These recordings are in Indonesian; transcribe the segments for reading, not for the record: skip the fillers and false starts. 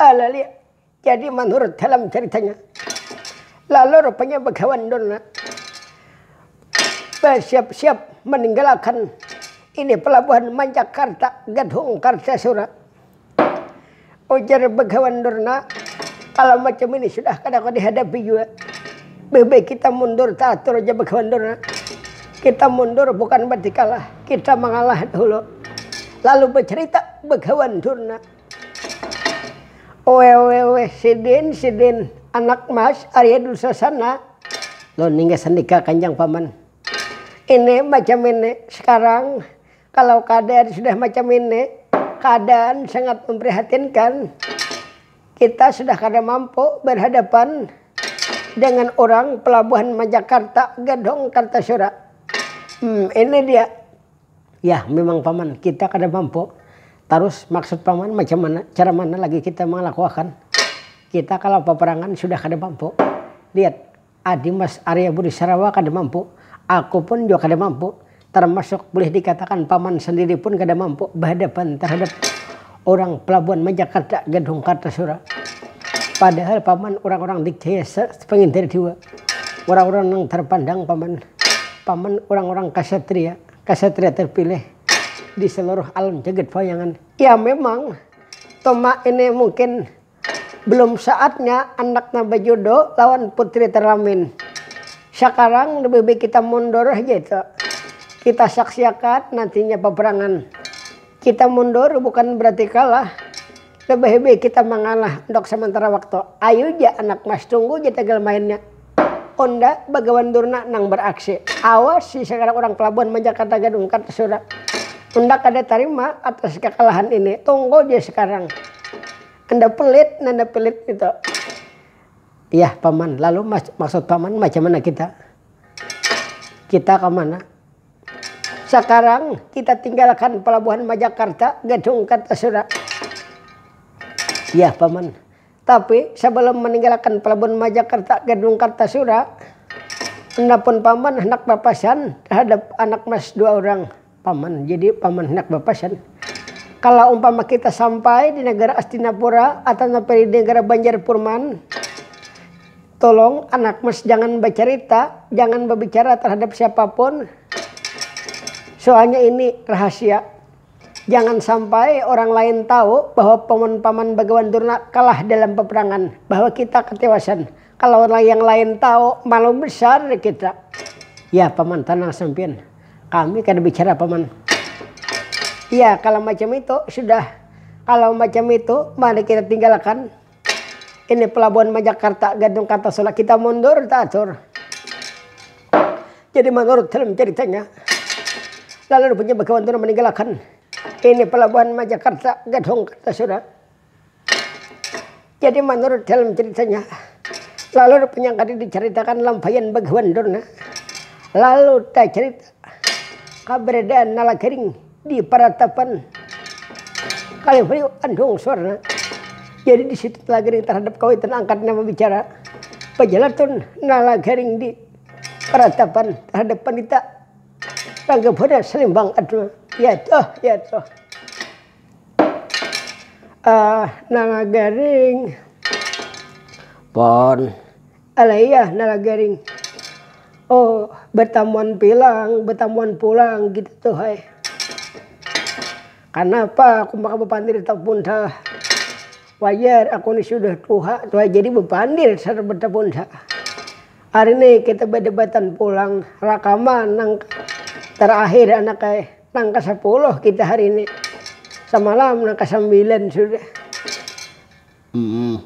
Alalia. Jadi menurut dalam ceritanya, lalu rupanya Begawan Durna bersiap-siap meninggalkan ini pelabuhan Majakarta Gedung Kartasura. Ujar Begawan Durna, kalau macam ini sudah kadang dihadapi juga. Bebe kita mundur teratur aja Begawan Durna. Kita mundur bukan berarti kalah, kita mengalah dulu. Lalu bercerita Begawan Durna. Owe sidin anak mas Arya Dursasana. Lo ningga sandika kanjang paman. Ini macam ini sekarang kalau keadaan sudah macam ini, keadaan sangat memprihatinkan. Kita sudah kada mampu berhadapan dengan orang pelabuhan Majakarta Gedung Kartasura. Ini dia. Ya memang paman kita kada mampu. Terus maksud paman macam mana, cara mana lagi kita melakukan? Kita kalau peperangan sudah kada mampu. Lihat, Adi Mas Arya Budi Sarawa kada mampu. Aku pun juga kada mampu. Termasuk boleh dikatakan paman sendiri pun kada mampu berhadapan terhadap orang pelabuhan Majakarta Gedung Kartasura. Padahal paman orang-orang dikjaya pengintir jiwa. Orang-orang yang terpandang paman. Paman orang-orang kasatria terpilih di seluruh alam jagat bayangan. Ya memang Toma ini mungkin belum saatnya anaknya berjodoh lawan putri terlamin. Sekarang lebih baik kita mundur aja itu. Kita saksikan nantinya peperangan. Kita mundur bukan berarti kalah. Lebih baik kita mengalah untuk sementara waktu. Ayo ya anak mas tunggu aja tegal mainnya. Onda Begawan Durna nang beraksi. Awas si sekarang orang pelabuhan Majakarta Gedung Kartasura. Anda kada terima atas kekalahan ini. Tunggu aja sekarang. Anda pelit itu. Iya paman. Lalu maksud paman macam mana kita? Kita ke mana? Sekarang kita tinggalkan pelabuhan Majakarta Gedung Kartasura. Iya paman. Tapi sebelum meninggalkan pelabuhan Majakarta Gedung Kartasura, Anda pun paman hendak papasan terhadap anak mas 2 orang. Paman, jadi paman hendak papasan. Kalau umpama kita sampai di negara Astinapura atau di negara Banjarpurman, tolong anak mas jangan bercerita, jangan berbicara terhadap siapapun. Soalnya ini rahasia. Jangan sampai orang lain tahu bahwa paman-paman Begawan Durna kalah dalam peperangan, bahwa kita ketewasan. Kalau orang yang lain tahu, malu besar kita. Ya paman, tenang sampian. Kami kada bicara paman. Iya kalau macam itu sudah. Kalau macam itu mari kita tinggalkan. Ini pelabuhan Majakarta Gedung Kartasura. Kita mundur teratur. Jadi menurut dalam ceritanya, lalu punya Begawan Durna meninggalkan ini pelabuhan Majakarta Gedung Kartasura. Jadi menurut dalam ceritanya, lalu punya kali diceritakan lampayan Begawan Durna. Lalu tak cerita keberadaan Nalagering di Paratapan Kalibrio Andung Swarna. Jadi di situ Nalagering terhadap kawitan angkat nama bicara Pajalatun Nalagering di Paratapan terhadap Pandita Ranggabwana Selimbang Adma. Ya toh. Nalagering pon alaiya Nalagering. Oh, bertamuan pulang gitu tuh hai. Kenapa aku makan bepandir tak punta? Wajar aku ini sudah tua jadi bepandir sareng bertapunta. Hari ini kita berdebatan pulang rakaman nang terakhir anak nang ke-10 kita hari ini. Semalam nang ke-9 sudah.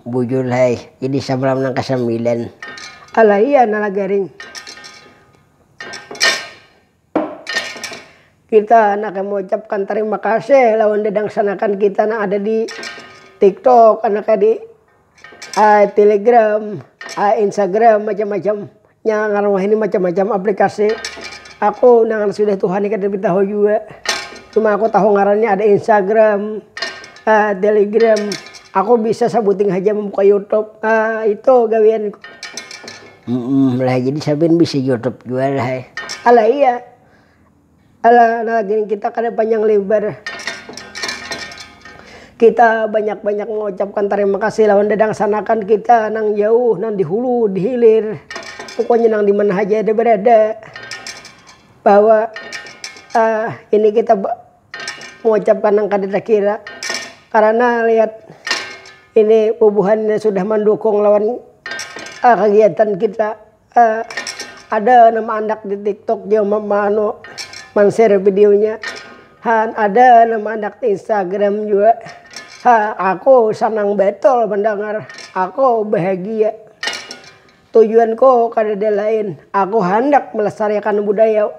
Bujur hai. Jadi semalam nang ke-9. Alaiya Nalagering. Kita anak mengucapkan terima kasih lawan dedang sanakan kita yang ada di TikTok, anak di Telegram, Instagram, macam-macam. Yang ngarang ini macam-macam aplikasi. Aku nangan sudah Tuhan ini kada tahu juga. Cuma aku tahu ngarannya ada Instagram, Telegram. Aku bisa sebutin aja membuka YouTube. Itu gaweanku. Lah jadi sampean bisa YouTube juga lah. Alah iya. Alah, nah gini kita kada panjang lebar. Kita banyak-banyak mengucapkan terima kasih lawan dadang sanakan kita nang jauh, nang di hulu, di hilir. Pokoknya nang di mana aja ada berada. Bahwa ini kita mengucapkan nang kada kira. Karena lihat ini bubuhannya sudah mendukung lawan kegiatan kita. Ada nama anak di TikTok dia mano men-share videonya. Ada nama anak di Instagram juga. Aku senang betul mendengar. Aku bahagia. Tujuanku kada lain. Aku hendak melestarikan budaya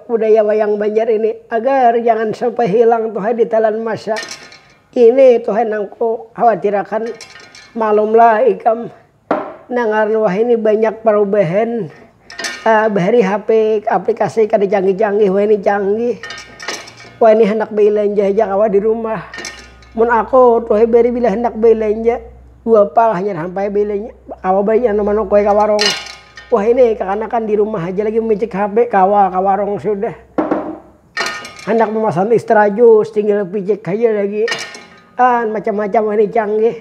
wayang Banjar ini agar jangan sampai hilang Tuhan di telan masa. Ini Tuhan aku khawatirkan. Malumlah ikam nangar wah ini banyak perubahan. Bahari HP aplikasi kada canggih-canggih, wah ini canggih. Wah ini hendak belanja aja kawa di rumah. Mun aku tuh beri bila hendak belanja 2 pal hanya sampai belanja. Kawa banyak nama kowe ka warung. Wah ini kekanakan di rumah aja lagi mencek HP kawa ka warung sudah. Hendak memesan extra jus tinggal pijek aja lagi. Macam-macam ini canggih.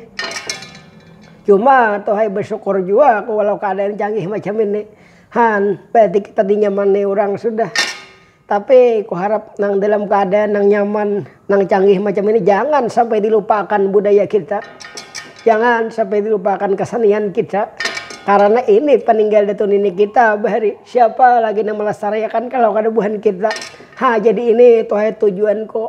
Cuma tuh bersyukur juga aku walau keadaan canggih macam ini. Berarti kita di nyaman nih orang sudah. Tapi ku harap nang dalam keadaan nang nyaman, nang canggih macam ini jangan sampai dilupakan budaya kita. Jangan sampai dilupakan kesenian kita. Karena ini peninggal datun ini kita bahari. Siapa lagi yang melestarikan kalau kada buhan kita. Jadi ini tujuanku.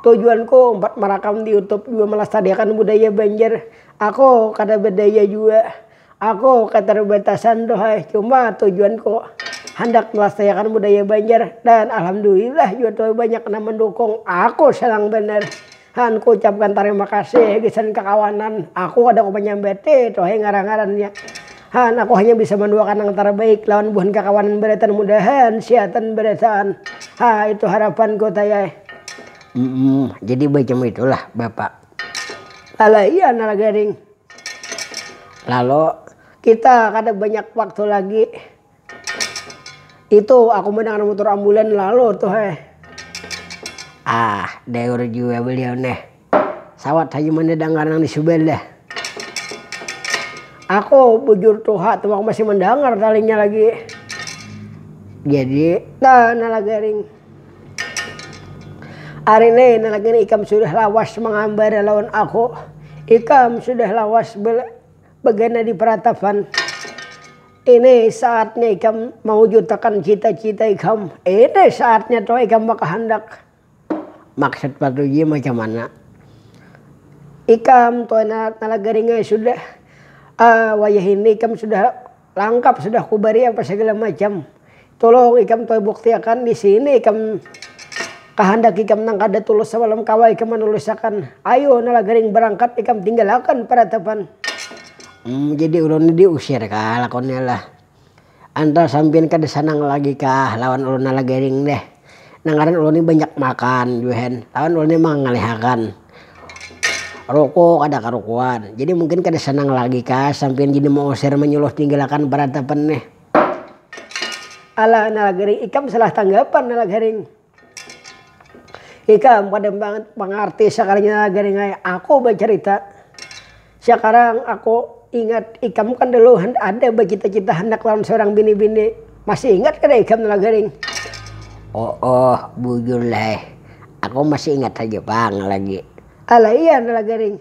Tujuanku merekam di YouTube juga melestarikan budaya Banjar. Aku kada berdaya juga. Aku keterbatasan dohai. Cuma tujuanku hendak melestarikan budaya Banjar. Dan alhamdulillah juga tuh banyak yang mendukung. Aku senang benar. Ku ucapkan terima kasih gisan kekawanan. Aku ada menyambati tuh ngarang-ngarannya. Aku hanya bisa mendoakan yang terbaik lawan buhan kekawanan beratan mudahan siatan beratan. Itu harapanku tayai. Jadi macam itulah Bapak. Iya nala garing. Lalu kita kada banyak waktu lagi. Itu aku mendengar motor ambulan lalu tuh Deur juga beliau nih. Sawat aja mendengar nang di sebelah. Aku bujur tuh tuh aku masih mendengar talinya lagi. Jadi nala garing. Hari ini nala garing ikam sudah lawas mengambar lawan aku. Ikam sudah lawas bagana di peratapan. Ini saatnya ikam mewujudkan cita-cita ikam. Ini saatnya tuh ikam makahendak. Maksud patuji macam mana? Ikam tuh nalagaringnya sudah. Wayah ini ikam sudah lengkap, sudah kubari apa segala macam. Tolong ikam tuh buktikan di sini ikam kehendak ikam nang kada tulus semalam kawai ikam menulisakan. Ayo nalagaring berangkat ikam tinggalkan peratapan. Jadi ulun diusir kah lakonnya lah. Anda sampean kada sanang lagi kah lawan ulun nalagaring deh. Nangaran ulun ini banyak makan juhen. Lawan ulun ini mangalihakan. Rokok kada karukuan. Jadi mungkin kada sanang lagi kah sampean jadi mau usir menyuluh tinggalkan peratapan nih. Nalagaring ikam salah tanggapan nalagaring. Ikam pada banget mengerti sekalinya nalagaring aku bercerita. Sekarang aku ingat ikam kan dulu ada bercita-cita hendak lawan seorang bini-bini. Masih ingat kada ikam nalagaring? Bujur lah. Aku masih ingat aja bang lagi. Iya nalagaring.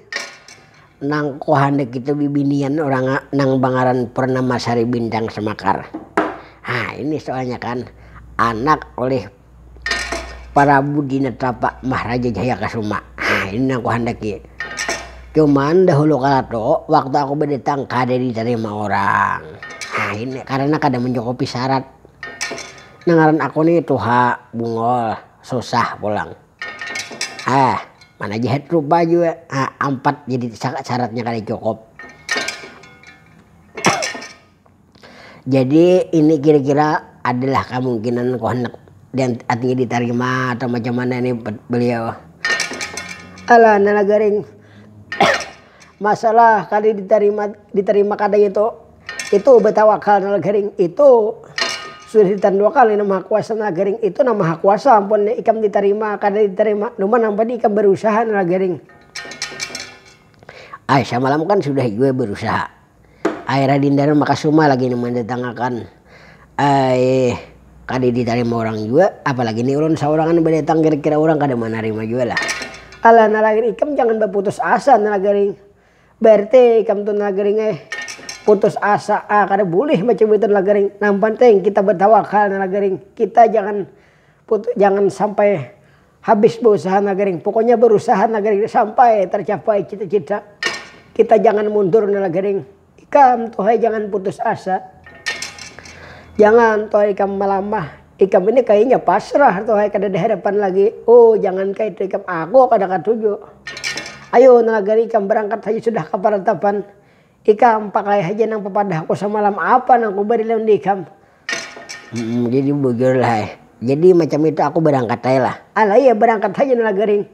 Nang ko hendak kita bibinian orang nang Bangaran Purnamasari Bintang Semakar. Ini soalnya kan anak oleh Prabu Dinatapa Maharaja Jaya Kasuma. Ini nang ko hendak ya. Cuman dahulu kala tuh waktu aku berdatang kada diterima orang. Ini karena kada mencukupi syarat. Nangaran aku nih tuha bungol susah pulang. Mana jahat rupa juga. 4 jadi syaratnya kada cukup. Jadi ini kira-kira adalah kemungkinan kau hendak artinya diterima atau macam mana ini beliau. Nalagaring. Masalah kali diterima kada itu betawakal nalagaring itu sudah ditandua kali nama kuasa nalagaring itu nama kuasa ampun ikam diterima kada diterima cuma nampak ikam berusaha nalagaring. Ay semalam kan sudah gue berusaha. Ay Radindana Makasuma lagi mendatangkan. Ay kade diterima orang juga. Apalagi nih ulun saurangan berdatang kira-kira orang kada menerima juga lah. Ala nalagering ikam jangan berputus asa nalagering. Berarti ikam tuh nalagering putus asa kada boleh macam itu nalagering. Yang penting kita bertawakal nalagering. Kita jangan sampai habis berusaha nalagering. Pokoknya berusaha nalagering sampai tercapai cita-cita. Kita jangan mundur nalagering. Ikam tuhai jangan putus asa. Jangan tuhai ikam melamah. Ikam ini kayaknya pasrah tuhai kada di hadapan lagi. Oh jangan kayak itu ikam aku kada katuju. Ayo nalagering ikam berangkat saja sudah ke Paratapan. Ikam pakai aja nang pepadah aku semalam apa nang ku beri lawan ikam. Jadi bujur lah. Jadi macam itu aku berangkat aja lah. Alah iya berangkat aja nalagering.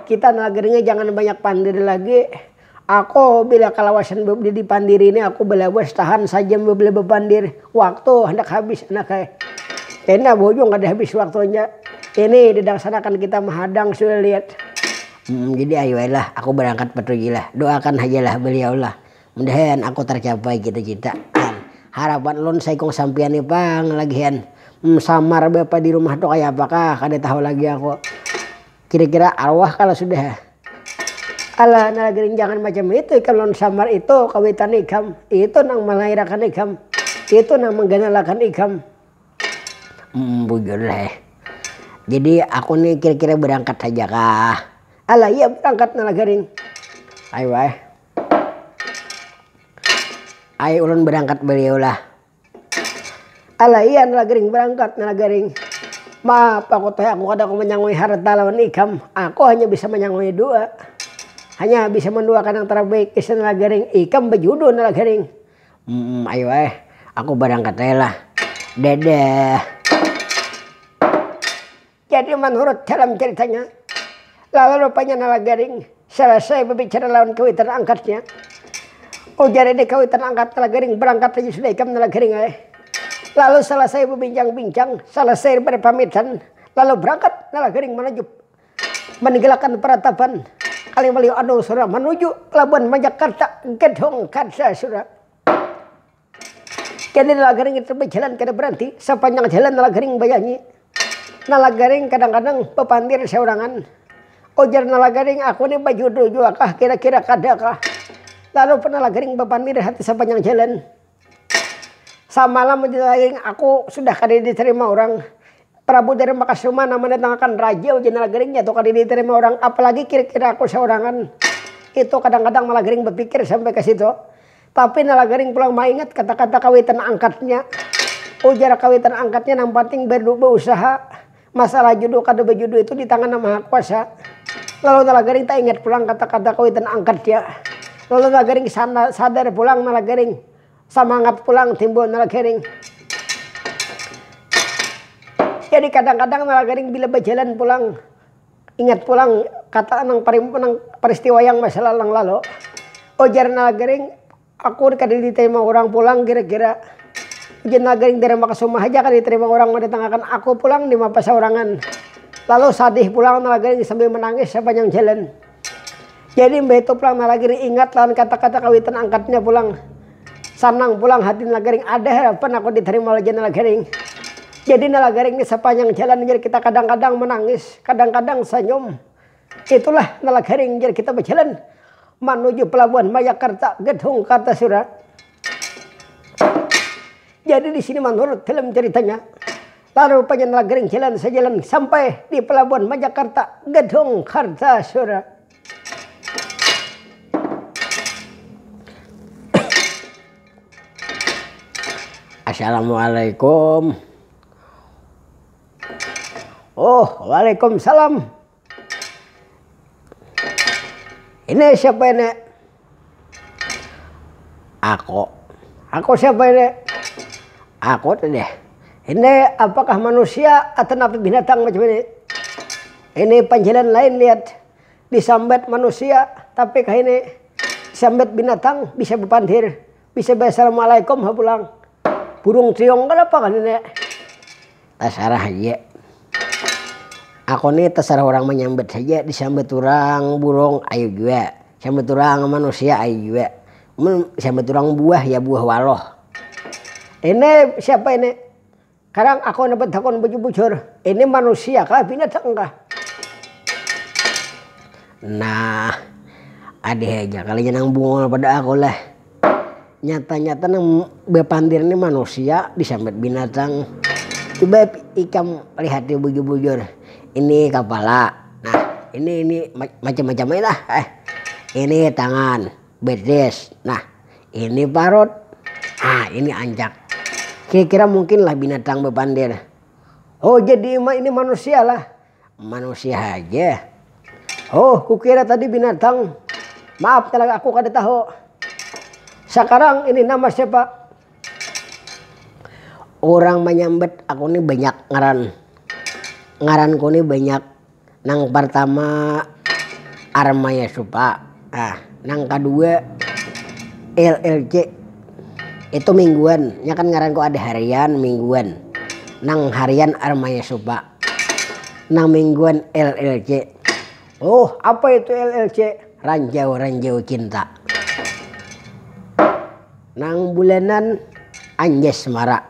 Kita nalageringnya jangan banyak pandiri lagi. Aku bila kalawasan di pandiri ini aku belawas tahan saja beli bepandir. Waktu hendak habis anak kayak. Kena bojong ada habis waktunya. Ini dilaksanakan kita menghadang sudah lihat. Jadi ayo lah aku berangkat pergi lah. Doakan aja lah beliau lah. Mudahan aku tercapai cita-cita. Harapan lon saya kong sampian nih pang lagian. Samar bapak di rumah tuh kayak apakah kada tahu lagi aku. Kira-kira arwah kalau sudah. Alah nalagering jangan macam itu. Kalau samar itu kawitan ikam. Itu nang melahirkan ikam. Itu nang mengganalakan ikam. Bujur lah. Jadi aku nih kira-kira berangkat saja kah? Alah iya berangkat nalagering. Ayo Ayo ulun berangkat beliau lah. Alah iya nalagering berangkat nalagering. Maaf aku kada aku menyangui harta lawan ikam. Aku hanya bisa menyangui dua. Hanya bisa menduakan yang terbaik. Isen nalagering ikam bejudo nalagering. Ayo aku berangkat aja lah. Dadah. Jadi menurut dalam ceritanya. Lalu rupanya nalagering selesai berbicara lawan kawitan angkatnya. Ujar ini kawitan angkat nalagering berangkat aja sudah ikam nalagering Lalu selesai berbincang-bincang, selesai berpamitan, lalu berangkat nalagering menuju meninggalkan Paratapan. Kali beliau anu surah menuju pelabuhan Majakarta, Gedong Karsa surah. Jadi nalagering itu berjalan kada berhenti sepanjang jalan nalagering bayangi. Nalagering kadang-kadang pepandir seorangan. Ujar nalagering aku ini baju juga kah kira-kira kadakah. Lalu penalagering pepandir hati sepanjang jalan. Samalam nalagering aku sudah kada diterima orang. Prabu dari Makasuma namanya mendatangkan raja ujian nalageringnya tuh kada diterima orang. Apalagi kira-kira aku seorangan. Itu kadang-kadang nalagering berpikir sampai ke situ. Tapi nalagering pulang mengingat kata-kata kawitan angkatnya. Ujar kawitan angkatnya yang penting berusaha. Masalah judo kada bejudo itu di tangan Maha Kuasa. Lalu nalagering tak ingat pulang kata-kata kawitan angkatnya. Lalu nalagering sadar pulang nalagering. Semangat pulang timbul nalagering. Jadi kadang-kadang nalagering bila berjalan pulang. Ingat pulang kata nang peristiwa yang masa lalu. Ujar nalagering aku kada diterima orang pulang kira-kira. Ujar nalagering dari Makasuma aja kada diterima orang mendatangkan aku pulang di mapa saurangan. Lalu sadih pulang nalagering sambil menangis sepanjang jalan. Jadi begitu pulang nalagering ingat lawan kata-kata kawitan angkatnya pulang. Sanang pulang hati nalagering ada harapan aku diterima oleh nalagering. Jadi nalagering ini sepanjang jalan jadi kita kadang-kadang menangis, kadang-kadang senyum. Itulah nalagering jadi kita berjalan menuju pelabuhan Majakarta, Gedong Kartasura. Jadi di sini menurut dalam ceritanya, lalu rupanya nalagering jalan sejalan sampai di pelabuhan Majakarta, Gedong Kartasura. Assalamualaikum. Oh, waalaikumsalam. Ini siapa ini? Aku siapa ini? Aku tuh deh. Ini apakah manusia atau napi binatang macam ini? Ini panjalan lain lihat. Disambat manusia, tapi kah ini sambat binatang bisa berpandir. Bisa assalamualaikum pulang. Burung triong kenapa kan ini? Terserah aja. Aku nih terserah orang menyambut saja, disambut orang burung ayo juga. Sabeturang manusia ayu ya. Sabeturang buah ya buah waloh. Ini siapa ini? Sekarang aku dapat takon bujur. Ini manusia kah binatang kah? Nah, ada aja kalinya nang bungol pada aku lah. Nyata-nyata nang bepandir ini manusia disambet binatang. Coba ikam lihat di bujur-bujur. Ini kepala. Nah, ini macam-macam lah. Ini tangan, bedes. Nah, ini parut. Nah, ini anjak. Kira-kira mungkin lah binatang bepandir. Oh, jadi ini manusia lah. Manusia aja. Oh, kukira tadi binatang. Maaf talaga aku kada tahu. Sekarang ini nama siapa? Orang menyambet aku ini banyak ngaran. Ngaranku ini banyak. Nang pertama Armaya Supa. Nah, nang kedua LLC. Itu mingguan, nya kan ngaranku ada harian mingguan. Nang harian Armaya Supa. Nang mingguan LLC. Oh, apa itu LLC? Ranjau cinta. Nang bulanan Anjes Mara.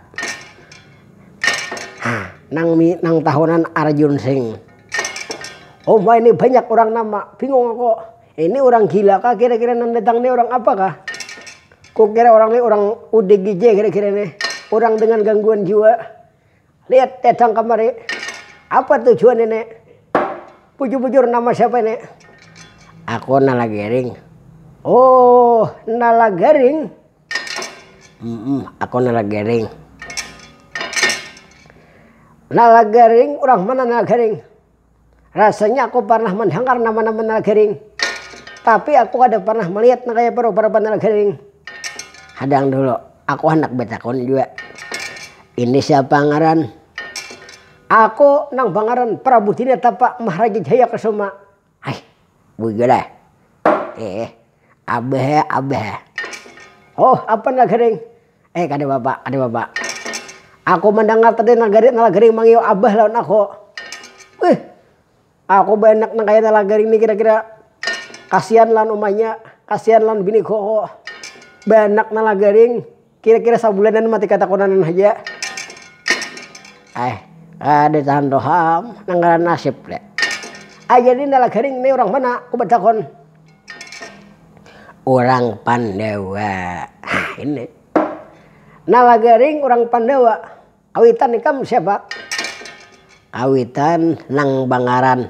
Nang tahunan Arjun Singh. Oh, ini banyak orang nama. Bingung aku. Ini orang gila kah? Kira-kira nang datang ini orang apa kah? Kok kira orang ini orang UDGJ kira-kira nih. Orang dengan gangguan jiwa. Lihat datang kemari. Apa tujuan ini? Bujur-bujur nama siapa ini? Aku Nalagaring. Oh, Nalagaring. Aku Nalagaring. Nalagaring, orang mana Nalagaring? Rasanya aku pernah mendengar nama-nama Nalagaring. Tapi aku ada pernah melihat kayak para Nalagaring. Hadang dulu, aku anak betakon juga. Ini siapa ngaran? Aku nang bangaran Prabu Dina Tapak Maharaja Jaya Kesuma. Hai, bugelah. Abah. Oh, apa Nalagaring? Kada bapak. Aku mendengar tadi Nalagaring manggil abah lawan aku. Aku banyak nang kaya Nalagaring ini kira-kira. Kasihan lan umahnya, kasihan lan bini koko. Banyak Nalagaring, kira-kira sabulanan mati kata konanan aja. Ada tahan doham, nanggaran nasib deh. Jadi Nalagaring ini orang mana? Aku bertakon. Orang Pandawa. Ini. Nalagaring orang Pandawa. Kawitan ikam siapa? Kawitan nang bangaran.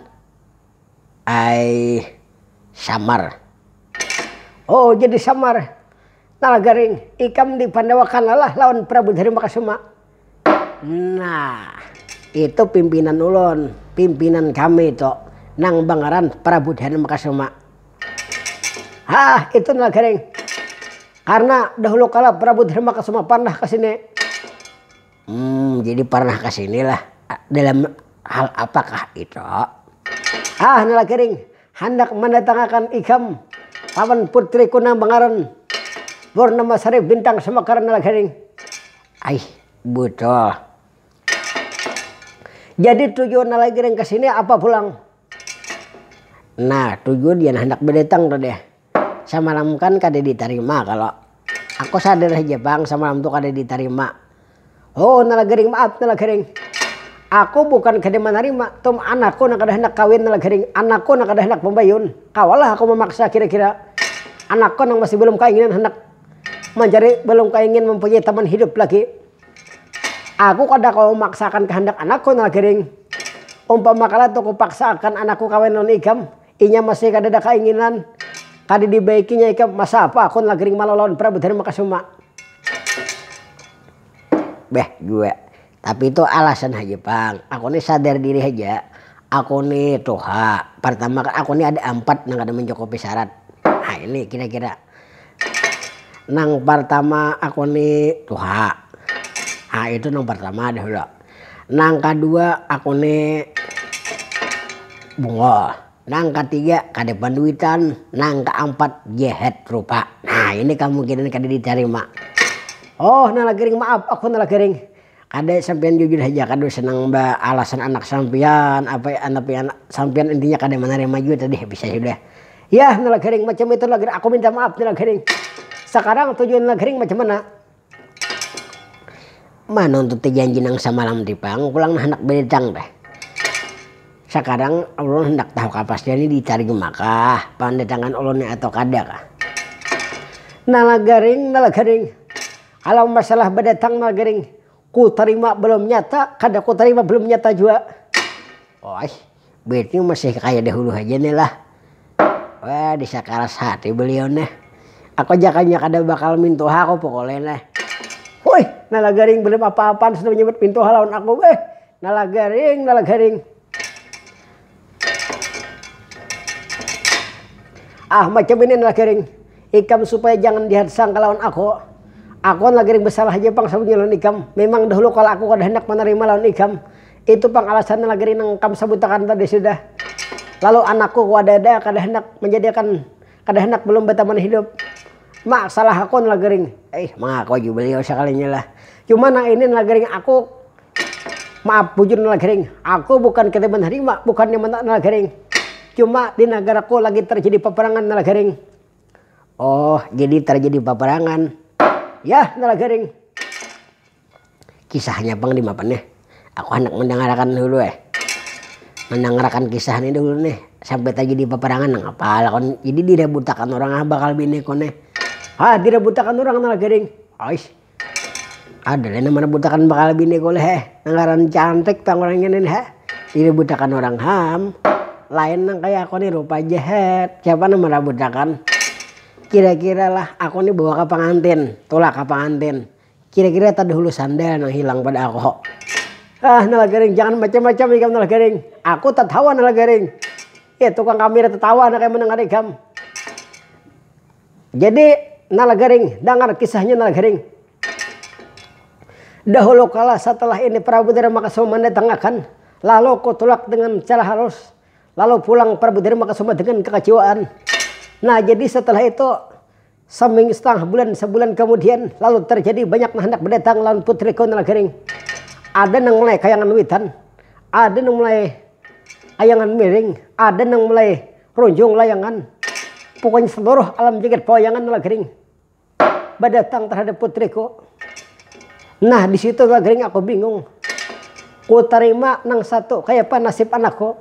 Samar. Oh, jadi Samar. Nalagaring, ikam di Pandawa kanalah lawan Prabu Dharma Kasuma. Nah, itu pimpinan ulun, pimpinan kami itu nang bangaran Prabu Dharma Kasuma. Itu Nalagaring. Karena dahulu kala Prabu Dharma Kasuma pernah ke sini. Jadi pernah ke sini lah. Dalam hal apakah itu? Nalagaring, hendak mendatangkan ikam lawan putriku nang bangaran Purnama Sari Bintang Semakar Nalagaring. Betul. Jadi tujuan Nalagaring ke sini apa pulang? Nah, tujuan dia hendak berdatang tuh deh. Semalam kan kada diterima kalau aku sadar aja bang, semalam tuh kada diterima. Oh, Nalagaring, maaf Nalagaring. Aku bukan kada menerima, tom anakku nak kada hendak kawin Nalagaring. Anakku nak kada hendak pembayun. Kawalah aku memaksa kira-kira. Anakku nang masih belum keinginan hendak mencari, belum keingin mempunyai teman hidup lagi. Aku kada kau memaksakan kehendak anakku Nalagaring. Umpama kala tuh kupaksakan anakku kawin non ikam, inya masih kada ada keinginan, kada dibaikinya ikam, masa apa aku Nalagaring malalawan Prabu Dharma Kasuma. Gue. Tapi itu alasan aja bang. Aku nih sadar diri aja. Aku nih tuha. Pertama kan aku nih ada 4 yang kada mencukupi syarat. Ini kira-kira. Nang pertama aku nih tuha. Itu nang pertama dahulu. Nang kedua aku nih bungo. Nang ketiga kada panduitan. Nang keempat jahat rupa. Ini kemungkinan kada diterima. Oh, Nalagaring, maaf aku Nalagaring. Kada sampean jujur aja, kada senang alasan anak sampean, anak sampean intinya kada menerima juga tadi bisa sudah. Ya nalagaring macam itu nalagaring. Aku minta maaf nalagaring. Sekarang tujuan nalagaring macam mana? Mana untuk janji nang samalam di pang pulang hendak bedang deh. Sekarang ulun hendak tahu kapasnya ini dicari Makkah, pandetangan ulunnya atau kada kah? Nalagaring. Kalau masalah berdatang nalagaring, ku terima belum nyata, kada ku terima belum nyata juga. Oh, berarti masih kayak dahulu aja nih lah. Wah, disakaras hati beliau nih. Aku jakanya kada bakal mintuha aku pokoknya nih. Woi, nalagaring belum apa-apaan sudah menyebut mintuha lawan aku. Nalagaring. Ah macam ini nalagaring. Ikam supaya jangan dihadsang lawan aku. Aku nalagaring bersalah aja pang sabunnya lawan ikam. Memang dahulu kalau aku kada hendak menerima lawan ikam. Itu pang alasan nalagaring nang kam sabutakan tadi sudah. Lalu anakku wadada kada hendak menjadikan kada hendak belum bertaman hidup. Mak salah aku nalagaring. Mengaku juga beliau sekalinya lah. Cuma nang ini nalagaring aku. Maaf bujur nalagaring. Aku bukan kita menerima, bukannya mentak nalagaring. Cuma di negaraku lagi terjadi peperangan nalagaring. Oh, jadi terjadi peperangan. Ya nalagaring. Kisahnya pang di mapan nih. Aku hendak mendengarkan dulu mendengarkan kisah ini dulu nih sampai terjadi peperangan nang apa lakon. Jadi direbutakan orang bakal bini kone. Direbutakan orang nalagaring. Ada lah nama rebutakan bakal bini koleh. Nanggaran cantik pang orangnya nih direbutakan orang ham. Lain nang kayak aku nih rupa jahat. Siapa nama rebutakan? Kira-kira lah aku nih bawa ke pengantin, tolak ke pengantin. Kira-kira tadi hulu sandal yang hilang pada aku. Nalagaring jangan macam-macam ikam nalagaring. Aku tertawa nalagaring. Ya tukang kamera tertawa anak yang mendengar ikam. Jadi nalagaring dengar kisahnya nalagaring. Dahulu kala setelah ini Prabu Darmakasuma mendatangkan, lalu ku tolak dengan cara halus. Lalu pulang Prabu Darmakasuma dengan kekecewaan. Nah jadi setelah itu seminggu setengah sebulan kemudian lalu terjadi banyak hendak berdatang lawan putriku nalagaring. Ada nang mulai kayangan witan, ada nang mulai ayangan miring, ada nang mulai runjung layangan. Pokoknya seluruh alam jagat pawayangan nalagaring berdatang terhadap putriku. Nah di situ nalagaring aku bingung. Ku terima nang satu kayak apa nasib anakku.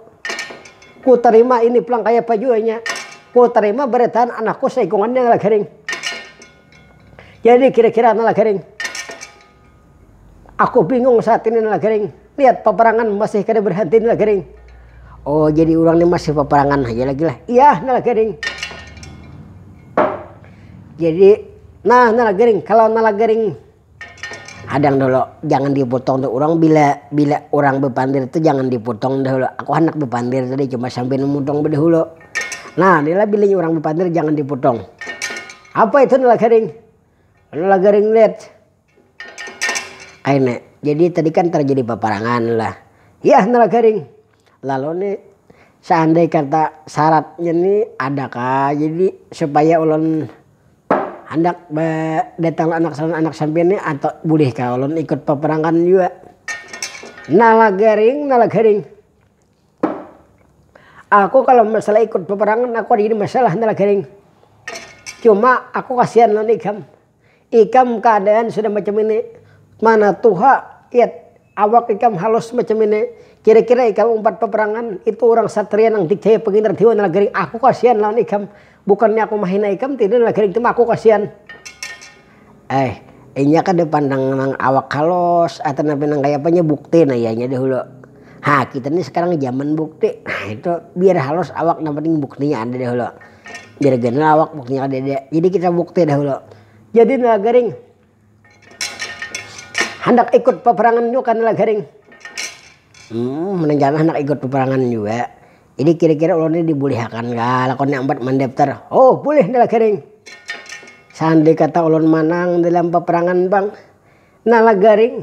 Ku terima ini pulang kayak apa juanya. Ku terima beritahan anakku seikungannya nalagaring. Jadi kira-kira nalagaring. Aku bingung saat ini nalagaring. Lihat peperangan masih kada berhenti nalagaring. Oh jadi orang ini masih peperangan aja lagi lah. Iya nalagaring. Jadi nalagaring kalau nalagaring hadang dulu jangan dipotong tuh orang bila orang bepandir itu jangan dipotong dahulu. Aku hendak bepandir tadi cuma sampai memotong dahulu. Nah inilah bilanya orang bepandir jangan dipotong. Apa itu nalagaring? Nalagaring lihat. Kayaknya jadi tadi kan terjadi peperangan lah. Ya nalagaring. Lalu nih seandainya kata syaratnya nih adakah jadi supaya ulun hendak datang anak sampean nih atau bolehkah ulun ikut peperangan juga? Nalagaring. Aku kalau masalah ikut peperangan aku ada masalah nalagaring. Cuma aku kasihan lawan ikam. Ikam keadaan sudah macam ini. Mana Tuha awak ikam halus macam ini. Kira-kira ikam umpat peperangan itu orang satria nang dikjaya penginar dewa nalagaring. Aku kasihan lawan ikam. Bukannya aku mahina ikam tidak nalagaring itu aku kasihan. Ini kan dipandang nang awak halus atau nang kayak apanya bukti nayanya dahulu. Kita nih sekarang zaman bukti. Nah itu biar halus awak penting buktinya ada dahulu. Biar genel awak buktinya ada. Jadi kita bukti dahulu. Jadi nalagaring hendak ikut peperangan juga kan nalagaring. Menenggak hendak ikut peperangan juga. Jadi kira-kira ulun ini dibolehkan gak lakonnya 4 mendaftar? Oh boleh nalagaring. Sandi kata ulun manang dalam peperangan bang. Nalagaring.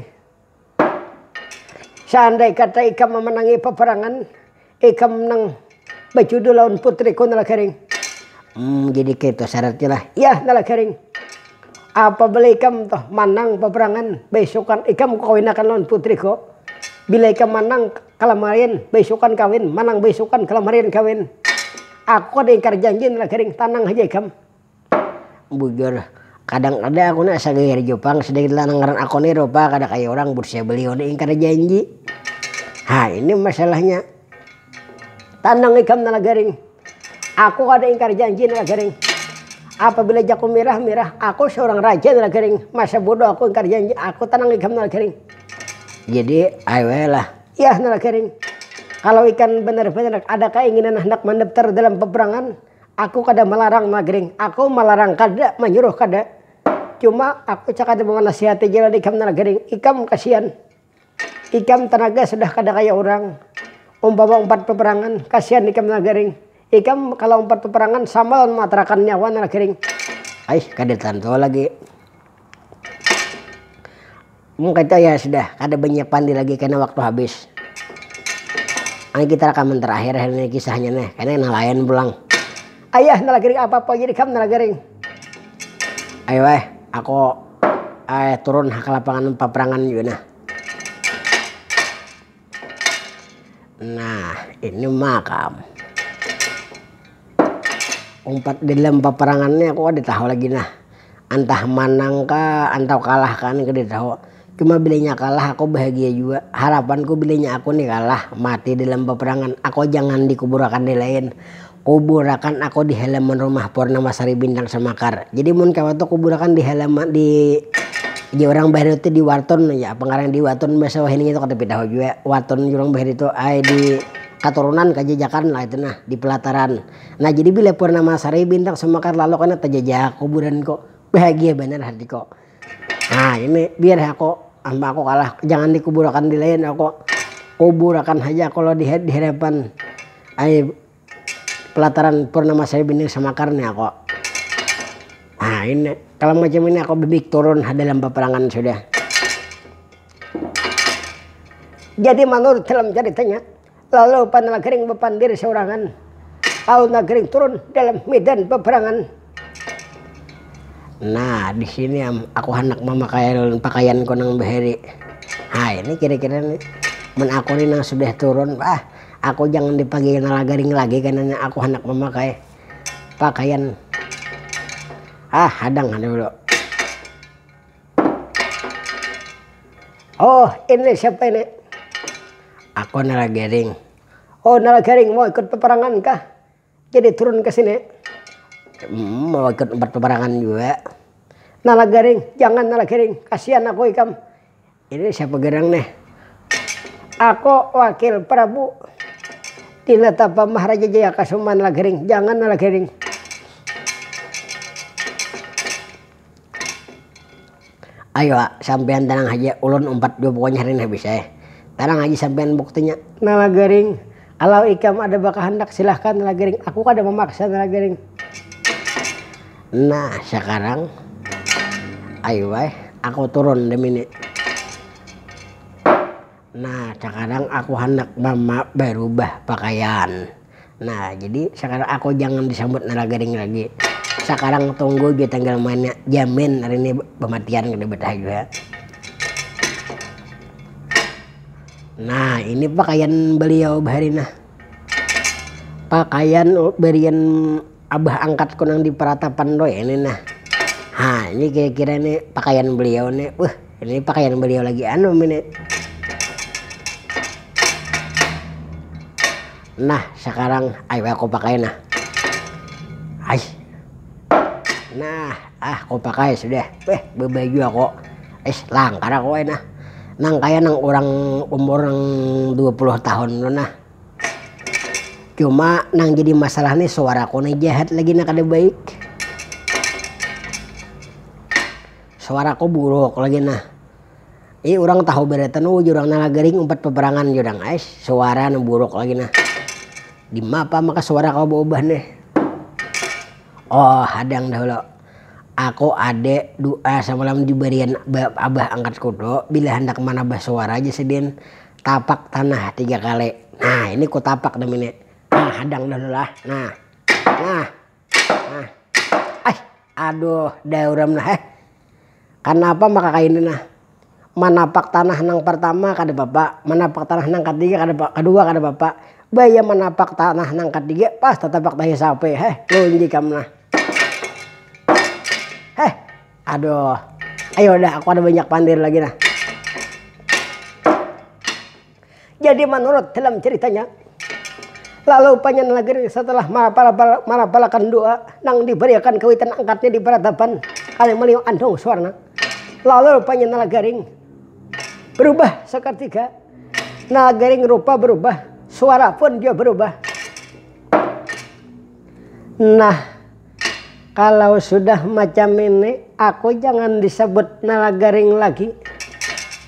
Seandai kata ikam memenangi peperangan, ikam menang bajudul lawan putriku nalagaring. Jadi gitu syaratnya lah. Ya nalagaring. Apabila ikam toh menang peperangan, besokan ikam kawinakan lawan putriku. Bila ikam menang kelamarin, besokan kawin, menang besokan kelamarin kawin. Aku ada ingkar janji nala gering tanang aja ikam. Bujur kadang-kadang aku nak sagayar Jepang sedikit lanangaran aku nih rupa kada kayak orang bursa beliau nih ingkar janji. Ha ini masalahnya. Tanang ikam nala gering. Aku ada ingkar janji nala gering. Apabila jaku mirah, aku seorang raja nala gering. Masa bodoh aku ingkar janji, aku tanang ikam nala gering. Jadi ayo lah. Ya nala gering. Kalau ikan benar-benar ada keinginan hendak mendaftar dalam peperangan, aku kada melarang nala gering. Aku melarang kada, menyuruh kada. Cuma aku cak ada menasihati jalan ikam nala gering. Ikam kasihan. Ikam tenaga sudah kada kayak orang. Umpama 4 peperangan, kasihan ikam nala gering. Ikam kalau 4 peperangan sama matarakan nyawa nala gering. Ay, kada tanto lagi. Mungkin itu ya sudah, kada banyak pandi lagi karena waktu habis. Ini kita rekaman terakhir ini kisahnya nih, karena nelayan pulang. Ayah nala gering apa-apa jadi ikam nala gering. Ayo aku turun ke lapangan peperangan juga nah. Nah, ini makam. Umpat di dalam peperangannya aku ada tahu lagi nah. Entah menang kah, entah kalah kan kada tahu. Cuma bilanya kalah aku bahagia juga. Harapanku bilanya aku nih kalah mati dalam peperangan. Aku jangan dikuburakan di lain. Kuburakan aku di halaman rumah Purnamasari Bintang Semakar. Jadi mun kawan tuh kuburakan di halaman di orang bahir itu di Waton ya pengarang di Waton bahasa ini itu kata tahu juga. Waton orang bahir itu di katurunan kajajakan lah itu nah di pelataran. Nah jadi bila Purnamasari Bintang Semakar lalu karena terjajah kuburan kok bahagia benar hati kok. Nah ini biar aku kalah jangan dikuburakan di lain aku kuburakan aja kalau di hadapan pelataran Purnamasari Bintang Semakar nih aku. Nah ini kalau macam ini aku bibik turun dalam peperangan sudah. Jadi menurut dalam ceritanya lalu panala gering bepandir seorangan. Lalu nagering turun dalam medan peperangan. Nah di sini aku hendak memakai pakaian konang bahari. Nah ini kira-kira nih men aku nih nang sudah turun aku jangan dipanggil nala garing lagi karena aku hendak memakai pakaian hadang dulu. Oh ini siapa ini? Aku nala garing. Oh nala garing mau ikut peperangan kah? Jadi turun ke sini. Mau ikut peperangan juga. Nala garing, jangan nala garing, kasihan aku ikam. Ini siapa gerang nih? Aku wakil Prabu Dinatapa Maharaja Jaya Kasuma nala garing, jangan nala garing. Ayo sampean tenang aja, ulun 4 dua pokoknya hari ini bisa. Tenang aja sampean buktinya. Nala garing, kalau ikam ada bakal hendak silahkan nala garing, aku kada memaksa nala garing. Nah sekarang ayo aku turun demi ini. Nah sekarang aku hendak berubah pakaian. Nah jadi sekarang aku jangan disambut nala garing lagi. Sekarang tunggu dia tanggal mainnya, jamin hari ini pematian gede betah juga. Nah ini pakaian beliau Baharina. Pakaian berian abah angkat kunang di peratapan doy ini nah. Nah ini kira-kira nih pakaian beliau nih. Ini pakaian beliau lagi ini. Nah sekarang ayo aku pakai nah. Nah aku pakai sudah. Bebaju aku. Langkar aku nah. Nang kaya nang orang umur 20 tahun nah. Cuma nang jadi masalah nih suaraku nih jahat lagi nak ada baik. Suaraku buruk lagi nah. Orang tahu beretan jurang nala garing 4 peperangan jurang suara nu buruk lagi nah. Di mapa maka suara kau berubah nih. Oh hadang dahulu. Aku ade doa semalam diberian abah angkat kudo bila hendak menambah suara aja sedin tapak tanah 3 kali. Nah ini ku tapak demi ini. Nah hadang dahulu lah. Nah. Aduh dauram nah. Kenapa maka kayak ini nah. Manapak tanah nang pertama kada bapak, manapak tanah nang ketiga kada kedua kada bapak. Baya menapak tanah nangkat dige pas tatapak tahi sape lunji kamna. Aduh. Ayo dah aku ada banyak pandir lagi nah. Jadi menurut dalam ceritanya lalu panjang lagi setelah marapalakan doa nang diberikan kawitan angkatnya di peradaban kali meliu andong suarna. Lalu panjang nalagaring berubah seketika. Nalagaring rupa berubah. Suara pun dia berubah. Nah, kalau sudah macam ini, aku jangan disebut Nalagaring lagi.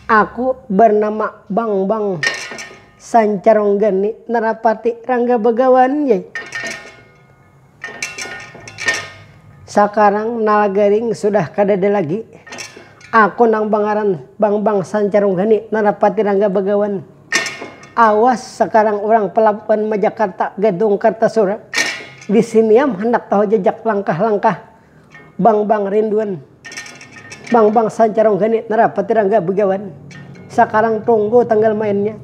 Aku bernama Bang Sancaronggani Narapati Rangga Begawan. Sekarang Nalagaring sudah kadada lagi. Aku nang bangaran Bang Sancaronggani Narapati Rangga Begawan. Awas sekarang orang pelabuhan Majakarta Gedung Kartasura. Di sini hendak tahu jejak langkah-langkah Bang Rinduan. Bang Sancaronggani Narapati Rangga Begawan. Sekarang tunggu tanggal mainnya.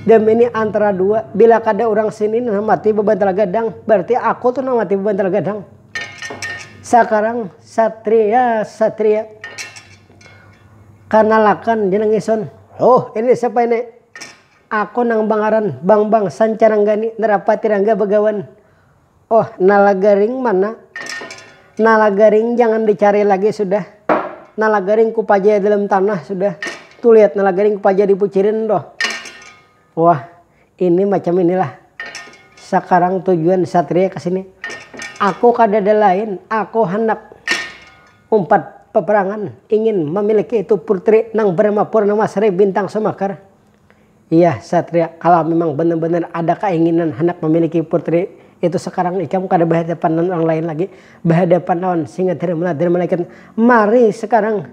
Dan ini antara dua. Bila kada orang sini mati bebantal gadang, berarti aku tuh mati bebantal gadang. Sekarang satria kanalakan jeneng ison. Oh, ini siapa ini? Aku nang bangaran Bang Sancaronggani Narapati Rangga Begawan. Oh, Nalagaring mana? Nalagaring jangan dicari lagi sudah. Nalagaring kupaja dalam tanah sudah. Tuh lihat Nalagaring kupaja dipucirin doh. Wah, ini macam inilah. Sekarang tujuan satria ke sini. Aku kadada lain, aku hendak umpat peperangan ingin memiliki itu putri nang bernama Purnamasari Bintang Semakar. Iya satria, kalau memang benar-benar ada keinginan hendak memiliki putri itu sekarang ikam kada berhadapan dengan orang lain lagi, berhadapan lawan singa dari malaikat. Mari sekarang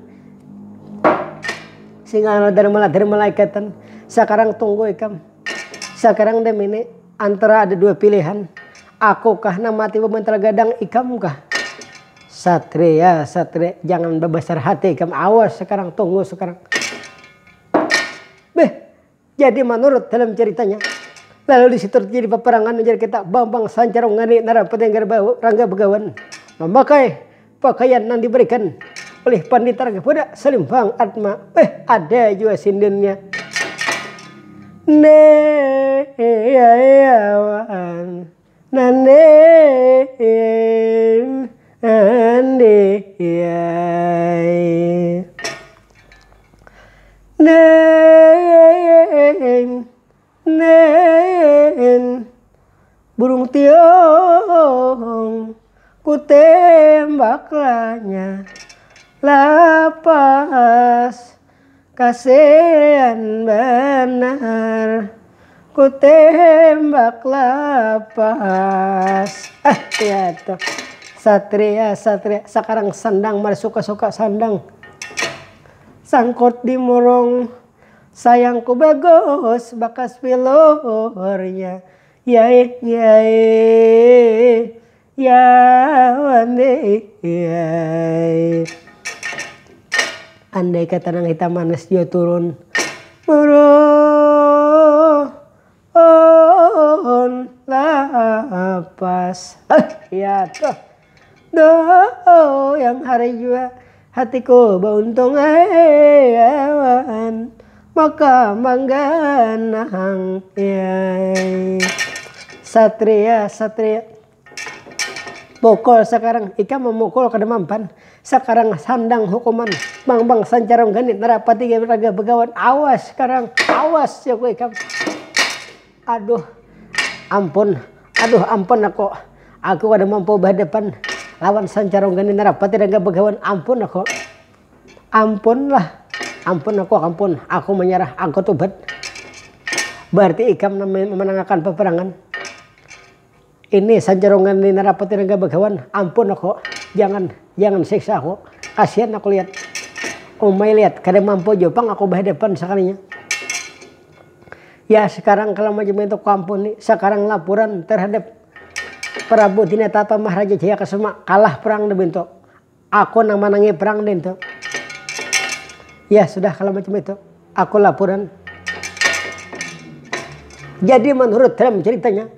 singa dari malaikatan. Sekarang tunggu ikam. Sekarang dem ini antara ada dua pilihan. Aku kah na mati bebantal gadang, ikam kah? Satria jangan berbesar hati ikam. Awas sekarang, tunggu sekarang. Jadi menurut dalam ceritanya, lalu di situ terjadi peperangan menjadi kita Bang Sancaronggani Narapati Rangga Begawan memakai pakaian yang diberikan oleh Pandita Rangga Puda Selimbang Atma. Ada juga sindennya. Burung tiong ku tembaklanya lapas kasihan benar ku tembak lapas. Ya tuh satria sekarang sandang mari suka-suka sandang sangkut di murung sayangku bagus bakas pilornya. Ya andai kata nang hitam manis dia turun lapas. Ya tuh yang hari juga hatiku beruntung awan maka mangganang satria pukul sekarang ikam memukul kedemampan. Sekarang sandang hukuman Bang Sancaronggani Narapati Rangga Begawan. Awas sekarang, awas ya ikam. Aduh ampun aku ada mampu berhadapan lawan Sancaronggani Narapati Rangga Begawan. Ampun aku, ampun aku menyerah, aku tobat. Berarti ikam memenangkan peperangan. Ini Sancaronggani Narapati Rangga Begawan. Ampun aku, jangan siksa aku. Kasihan aku lihat. Umay lihat, kada mampu jopang aku berhadapan sekalinya. Ya sekarang kalau macam itu aku ampuni. Sekarang laporan terhadap Prabu Tinatapa Maharaja Jayakasuma kalah perang debento. Aku nang menangi perang dento. Ya sudah kalau macam itu. Aku laporan. Jadi menurut dalam ceritanya,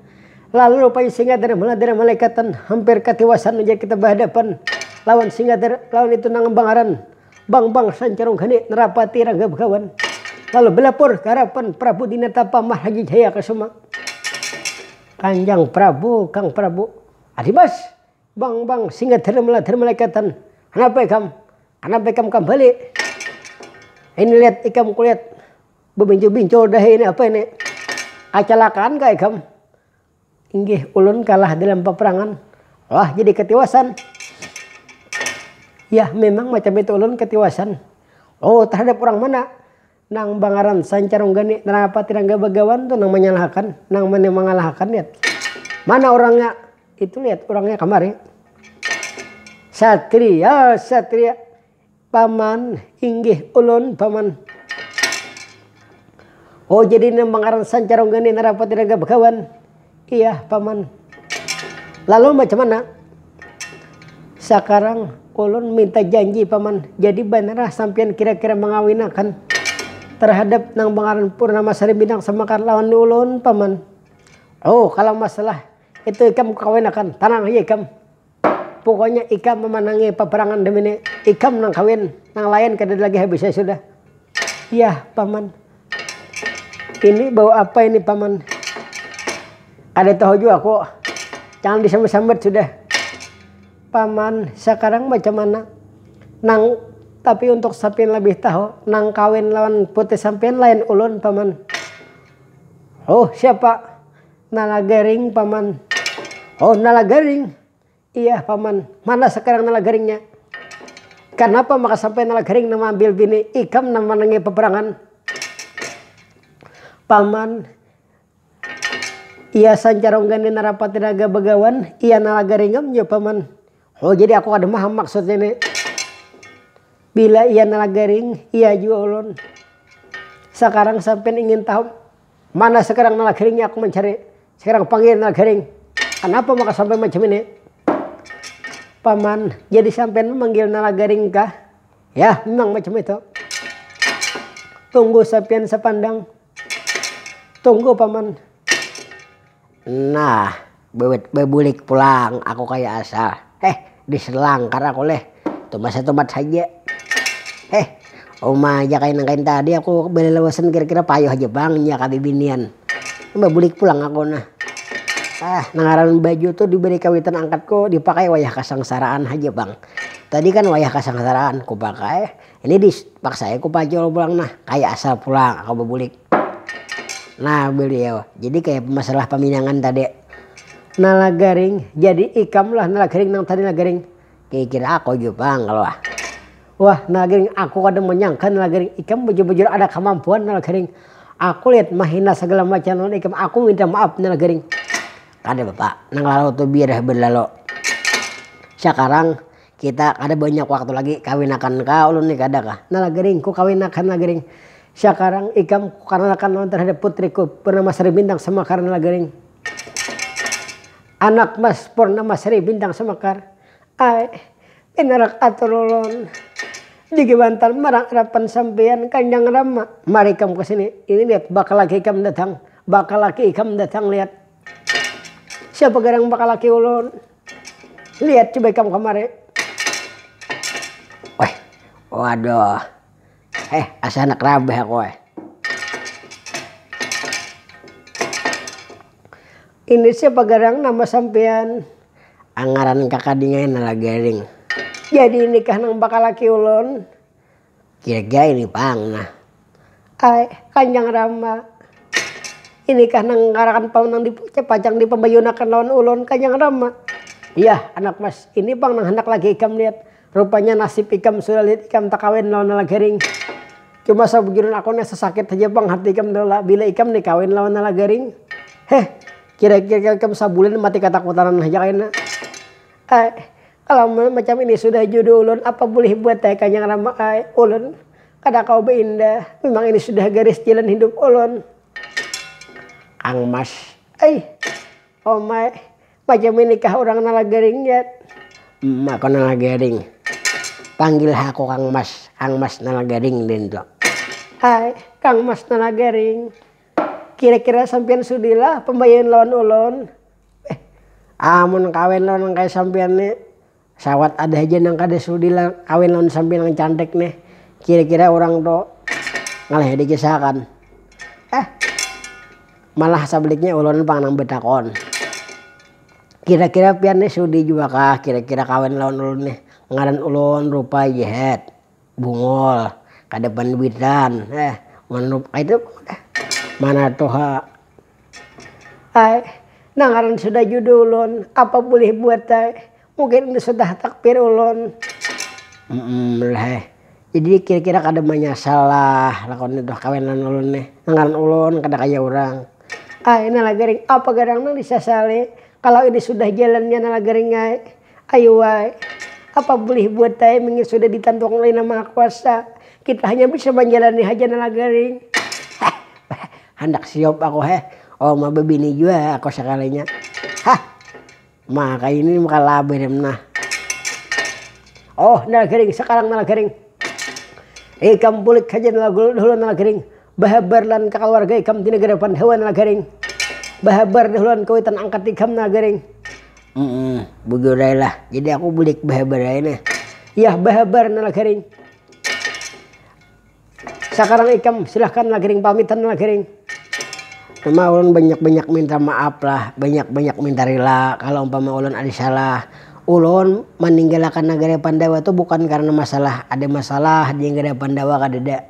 lalu rupanya Singadera meladara malaikatan hampir katiwasan menjadi kita berhadapan lawan Singadera, lawan itu nang bangaran bang sancarung gani nerapati rangga begawan. Lalu belapor ke harapan Prabu Dinatapa Mahaji Jaya Kesuma. Kanjang Prabu, Kang Prabu, Adibas, bang Singadera meladara malaikatan. Kenapa ikam kembali? Ini lihat ikam kulihat bebincu-bincu dah ini apa ini? Kecelakaan kah ikam? Inggih ulun kalah dalam peperangan. Wah jadi ketiwasan. Ya memang macam itu ulun ketiwasan. Oh terhadap orang mana? Nang bangaran sancarung gani nerapati rangga begawan tuh nang menyalahkan, nang mengalahkan lihat. Mana orangnya? Itu lihat orangnya kemari. Satria paman inggih ulun paman. Oh jadi nang bangaran sancarung gani nerapati rangga begawan. Iya paman. Lalu macam mana? Sekarang ulun minta janji paman. Jadi benerah sampean kira-kira mengawinakan terhadap nang bangaran Purnama Sari Bintang Semakar lawan ulun paman. Oh kalau masalah itu ikam kawinakan tanang aja ikam. Pokoknya ikam memenangi peperangan demi ini. Ikam nang kawin nang lain kada lagi habis sudah. Iya paman. Ini bau apa ini paman? Ada tahu juga aku. Jangan disambut-sambut sudah. Paman sekarang macam mana? Nang tapi untuk sampean lebih tahu nang kawin lawan putih sampean lain ulun paman. Oh siapa? Nalagaring paman. Oh Nalagaring. Iya paman. Mana sekarang Nalagaringnya? Kenapa maka sampai Nalagaring nama ambil bini ikam nama menangi peperangan? Paman, iya sancarong gani narapati naga begawan, iya Nalagaringam ya paman. Oh jadi aku ada maham maksudnya ini. Bila iya Nalagaring, iya juga ulun. Sekarang sampai ingin tahu mana sekarang Nalagaringnya aku mencari. Sekarang panggil Nalagaring. Kenapa maka sampai macam ini? Paman, jadi sampai memanggil Nalagaring kah? Ya memang macam itu. Tunggu sampean sepandang. Tunggu paman. Nah, bebulik pulang aku kayak asal. Diselang karena aku leh. Tomat saja. Oma aja kain tadi aku beli lewasan kira-kira payuh aja bang ya kabibinian. Bebulik pulang aku nah. Nangaran baju tuh diberi kawitan angkatku dipakai wayah kasangsaraan aja bang. Tadi kan wayah kasangsaraan ku pakai. Ini dipaksa aku pacul pulang nah. Kayak asal pulang aku bebulik. Nah beliau jadi kayak masalah peminangan tadi. Nalagaring jadi ikam lah Nalagaring nang tadi Nalagaring. Kira aku juga bang kalau wah Nalagaring aku kadang menyangka Nalagaring ikam bujur-bujur ada kemampuan Nalagaring. Aku lihat mahina segala macam ikam aku minta maaf Nalagaring. Kada bapak nang lalu tuh biar berlalu. Sekarang kita ada banyak waktu lagi kawinakan kau ulun nih kada kah Nalagaring ku kawinakan Nalagaring. Sekarang ikam karena akan terhadap putriku Purnama Sari Bintang Semakar Nalagaring. Anak mas Purnama Sari Bintang Semakar. Penarak aturulun. Digibantal marang harapan sampean Kanjeng Rama. Mari kamu kesini. Ini lihat bakal laki ikam datang. Bakal laki ikam datang lihat. Siapa garang bakal laki ulun? Lihat coba ikam kemari. Wah, waduh. Asa anak rabeh aku Ini siapa garang nama sampean? Angaran kakak dingain Nalagaring. Jadi nikah nang bakal laki ulun? Kira-kira ini pang nah. Kanjeng Rama. Ini kah nang ngarakan pamanang dipacang di pembayunakan lawan ulun Kanjeng Rama. Iya anak mas ini pang nang hendak lagi ikam lihat. Rupanya nasib ikam sudah lihat ikam tak kawin lawan Nalagaring. Cuma sebujurun aku nih sesakit aja bang hati ikam dulu bila ikam nih kawin lawan Nalagaring. Kira-kira ikam sabulan mati ketakutan aja kayaknya. Kalau macam ini sudah jodoh ulun apa boleh buat Kanjeng Rama ulun. Kada kau beindah. Memang ini sudah garis jalan hidup ulun. Kang Mas. Oh my. Macam ini kah orang Nalagaring ya? Aku Nalagaring. Panggil aku Kang Mas. Kang Mas Nalagaring din tuh. Kang Mas Nalagaring. Kira-kira sampean sudilah pembayaran lawan ulun. Amun kawin lawan kayak sampean nih sawat ada aja nang kada sudilah kawin lawan sampean yang cantik nih. Kira-kira orang tuh ngalah dikisahkan. Malah sebaliknya ulun pang nang betakon. Kira-kira pian nih sudi juga kah kira-kira kawin lawan ulun nih. Ngaran ulun rupa jihad bungol kadepan duitan menurut itu mana tuh nangaran sudah judul ulun apa boleh buat mungkin ini sudah takbir ulun jadi kira-kira kada salah lakon itu kawinan ulun nih nangaran ulun kada kaya orang ini lagaring apa garang nang disasali kalau ini sudah jalannya nang lagaring ayo apa boleh buat mungkin sudah ditantung oleh nama kuasa kita hanya bisa menjalani haja nang lagaring hendak siop aku oh mah bebini juga aku sekalinya maka ini maka labir nah oh nalagaring sekarang nalagaring ikam bulik haja dahulu nalagaring bahabar lan keluarga ikam di negara Pandawa nalagaring bahabar dahuluan kawitan angkat ikam nalagaring begitu lah jadi aku bulik bahabar ini ya bahabar nalagaring sekarang ikam silahkan nalagaring pamitan nalagaring cuma ulun banyak-banyak minta maaf lah banyak-banyak minta rela kalau umpama ulun ada salah ulun meninggalkan negara Pandawa itu bukan karena ada masalah di negara Pandawa kadeda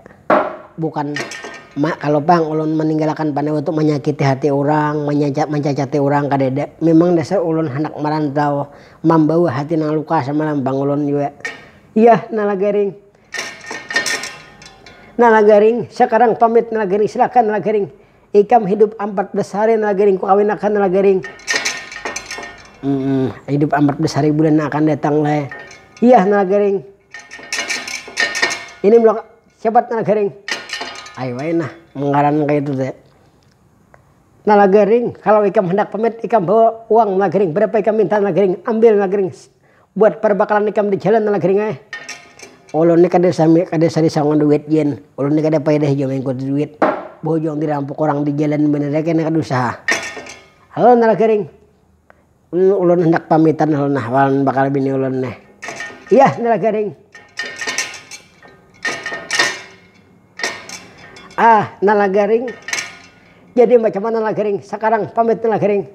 bukan kalau bang ulun meninggalkan Pandawa itu menyakiti hati orang mencacati orang kadeda memang dasar ulun hendak merantau membawa hati nang luka sama lambang ulun juga iya nalagaring sekarang pamit nalagaring silakan nalagaring ikam hidup 14 hari nalagaring ku kawin akan nalagaring hidup 14 hari bulan akan datang lah iya nalagaring ini melok cepat nalagaring ayo nah mengaran kayak itu teh nalagaring kalau ikam hendak pamit ikam bawa uang nalagaring berapa ikam minta nalagaring ambil nalagaring buat perbakalan ikam di jalan nalagaring ulun ni kada sari sangon duit yen ulun ni kada payah jom engkau duit bojong dirampok orang di jalan bener kena kada usaha halo nalagaring ulun hendak pamitan ulun nah walan bakal bini ulun nih iya nalagaring nalagaring jadi macam mana nalagaring sekarang pamit nalagaring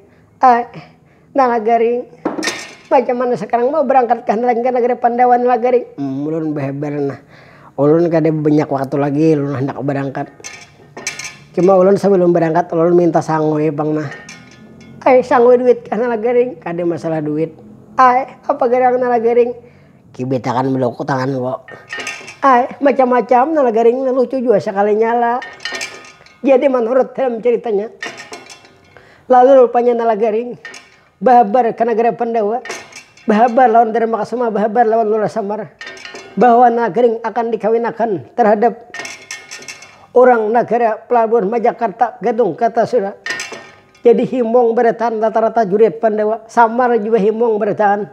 nalagaring macam mana sekarang mau berangkat ke negara Pandawa nalagaring ulun beheber nah ulun kada banyak waktu lagi ulun hendak berangkat cuma ulun sebelum berangkat ulun minta sangoy bang nah sangoy duit kan nalagaring kada masalah duit apa garang nalagaring kibetakan belok tangan kok macam-macam nalagaring lucu juga sekali nyala jadi menurut dalam ceritanya lalu rupanya nalagaring bahabar ke negara Pandawa bahabar lawan Dharma Kasuma bahabar lawan Lula Samar bahwa nalagaring akan dikawinakan terhadap orang negara pelabuhan Majakarta Gadung Kartasura jadi himong bertahan rata-rata jurit Pandawa Samar juga himong bertahan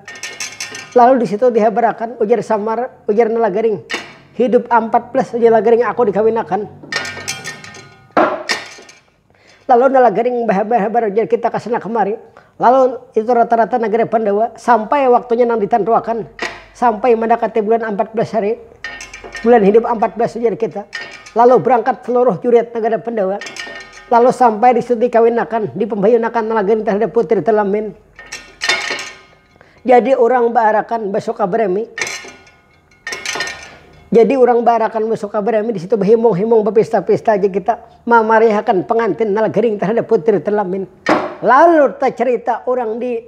lalu di situ dihabarakan ujar Samar ujar nalagaring hidup 14 ujar nalagaring aku dikawinakan lalu nalagaring bahabar ujar kita kesana kemari lalu itu rata-rata negara Pandawa sampai waktunya nang ditantuakan sampai mendekati bulan 14 hari bulan hidup 14 ujar kita lalu berangkat seluruh jurit negara Pandawa lalu sampai di situ dikawinakan dipembayunakan nalagaring terhadap putri Telamin jadi orang baarakan besok kabaremi jadi orang baarakan besok kabaremi di situ berhimong-himong berpesta-pesta aja kita memariakan pengantin nalagaring terhadap putri Telamin lalu kita cerita orang di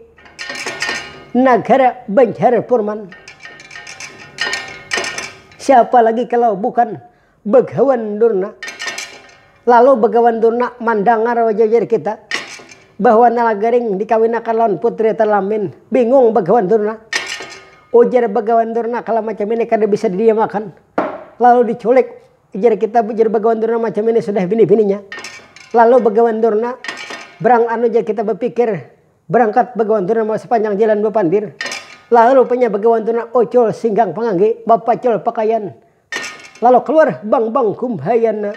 negara Banjar Purman siapa lagi kalau bukan Begawan Durna lalu Begawan Durna mandangar wajah kita bahwa nalagaring dikawinakan lawan putri Telamin bingung Begawan Durna ujar Begawan Durna kalau macam ini kada bisa didiamakan lalu diculik ujar kita ujar Begawan Durna macam ini sudah bini-bininya lalu Begawan Durna ujar kita berpikir berangkat Begawan Durna mau sepanjang jalan Bapandir lalu rupanya Begawan Durna ocol singgang pangangge bapacol pakaian lalu keluar bang kumhayana